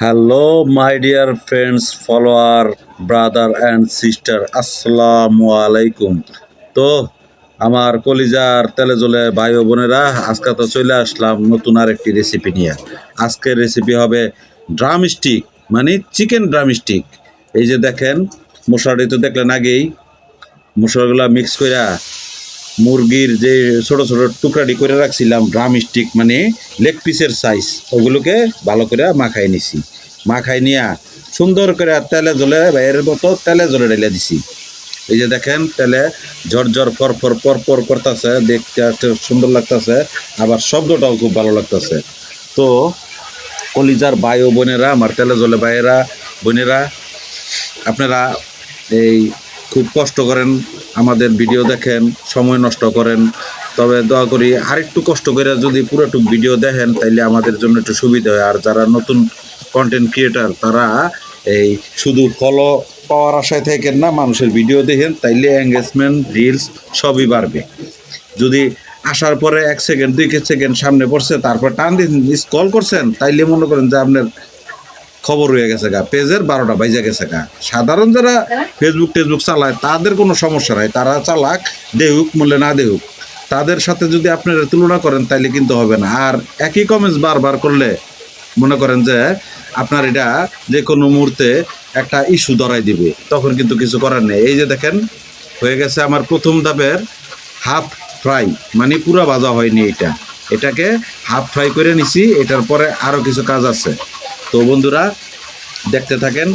Hello my dear friends, follower, brother and sister, আসসালামু আলাইকুম। তো আমার কলিজার তেলে জলে ভাই ও বোনেরা, আজকে তো চলে আসলাম নতুন আরেকটি রেসিপি নিয়ে। আজকের রেসিপি হবে ড্রাম স্টিক, মানে চিকেন ড্রাম স্টিক। এই যে দেখেন, মশলাটি তো দেখলেন আগেই, মশলাগুলা মিক্স কইরা মুরগির যে ছোট ছোট টুকরাটি করে রাখছিলাম, ড্রাম স্টিক মানে লেগ পিসের সাইজ, ওগুলোকে ভালো করে মাখাই নিছি। মাখাই নিয়া সুন্দর করে তেলে জলে বাইরের মতো তেলে জলে ঢেলে দিছি। এই যে দেখেন, তেলে ঝরঝর ফরফর পরপর করতেছে, দেখতে সুন্দর লাগতেছে, আবার শব্দটাও খুব ভালো লাগতেছে। তো কলিজার ভাই ও বোনেরা, আমার তেলে জলে ভাইয়েরা বোনেরা, আপনারা এই খুব কষ্ট করেন, আমাদের ভিডিও দেখেন, সময় নষ্ট করেন, তবে দয়া করি আরেকটু কষ্ট করে যদি পুরোটুক ভিডিও দেখেন তাইলে আমাদের জন্য একটু সুবিধা হয়। আর যারা নতুন কন্টেন্ট ক্রিয়েটার, তারা এই শুধু ফলো পাওয়ার আশায় থাকেন না, মানুষের ভিডিও দেখেন, তাইলে এঙ্গেজমেন্ট রিলস সবই বাড়বে। যদি আসার পরে 1 সেকেন্ড 2 সেকেন্ড সামনে পড়ছে, তারপর টান দিন স্ক্রল করছেন, তাইলে মনে করেন যে আপনার খবর হয়ে গেছে গা, পেজের 12টা বাজে গেছে গা। সাধারণ যারা ফেসবুক টেসবুক চালায় তাদের কোনো সমস্যা নাই, তারা চালাক, দেহুক মূল্যে না দেহুক, তাদের সাথে যদি আপনারা তুলনা করেন তাইলে কিন্তু হবে না। আর একই কমেন্টস বারবার করলে মনে করেন যে আপনার এটা যে কোনো মুহূর্তে একটা ইস্যু ধরাই দিবে, তখন কিন্তু কিছু করার নেই। এই যে দেখেন, হয়ে গেছে আমার প্রথম ধাপের হাফ ফ্রাই, মানে পুরো ভাজা হয়নি, এটাকে হাফ ফ্রাই করে নিছি। এটার পরে আরও কিছু কাজ আছে। তো বন্ধুরা দেখতে থাকেন,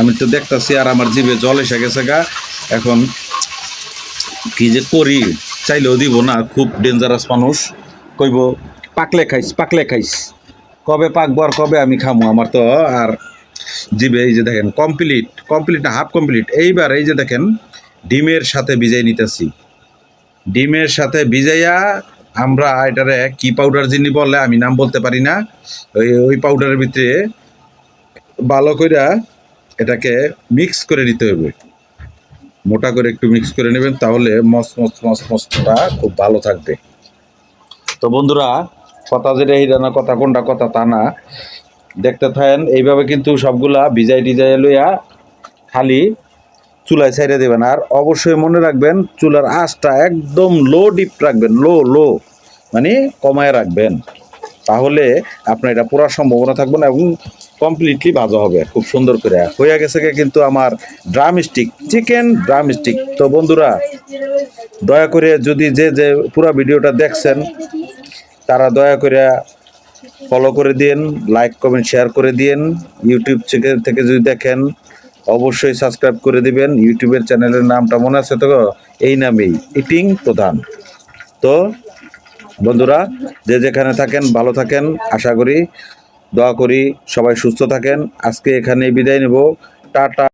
আমি তো দেখতেছি আর আমার জিভে জল এসে গেছে গা। এখন কি যে করি, চাইলেও দিব না, খুব ডেঞ্জারাস মানুষ। কইব পাকলে খাইস পাকলে খাইস, কবে পাকবো আর কবে আমি খামো, আমার তো আর জিভে। এই যে দেখেন, কমপ্লিট কমপ্লিট না, হাফ কমপ্লিট। এইবার এই যে দেখেন, ডিমের সাথে ভিজাই নিতেছি। ডিমের সাথে ভিজাইয়া আমরা এটারে কি পাউডার যিনি বলে, আমি নাম বলতে পারি না, ওই পাউডারের ভিতরে ভালো করে এটাকে মিক্স করে নিতে হবে। মোটা করে একটু মিক্স করে নেবেন, তাহলে মসমসটা খুব ভালো থাকবে। তো বন্ধুরা, কথা যেটা এই না, কথা কোনটা কথা তা না, দেখতে থাকেন। এইভাবে কিন্তু সবগুলা ভিজাই টিজাই লইয়া খালি চুলায় ছেড়ে দেবেন। আর অবশ্যই মনে রাখবেন, চুলার আঁচটা একদম লো ডিপ রাখবেন, লো লো মানে কমায় রাখবেন, তাহলে আপনার এটা পুরার সম্ভাবনা থাকবে না এবং কমপ্লিটলি ভাজা হবে খুব সুন্দর করে। হয়ে গেছে কিন্তু আমার drum stick, chicken drum stick. তো বন্ধুরা, দয়া করে যদি যে যে পুরো ভিডিওটা দেখছেন, তারা দয়া করে ফলো করে দিন, লাইক কমেন্ট শেয়ার করে দিন। ইউটিউব থেকে যদি দেখেন, অবশ্যই সাবস্ক্রাইব করে দিবেন। ইউটিউবের চ্যানেলের নামটা মনে আছে তো, এই নামেই, ইটিং প্রধান। তো বন্ধুরা, যে যেখানে থাকেন ভালো থাকেন, আশা করি, দোয়া করি সবাই সুস্থ থাকেন। আজকে এখানেই বিদায় নেব, টাটা।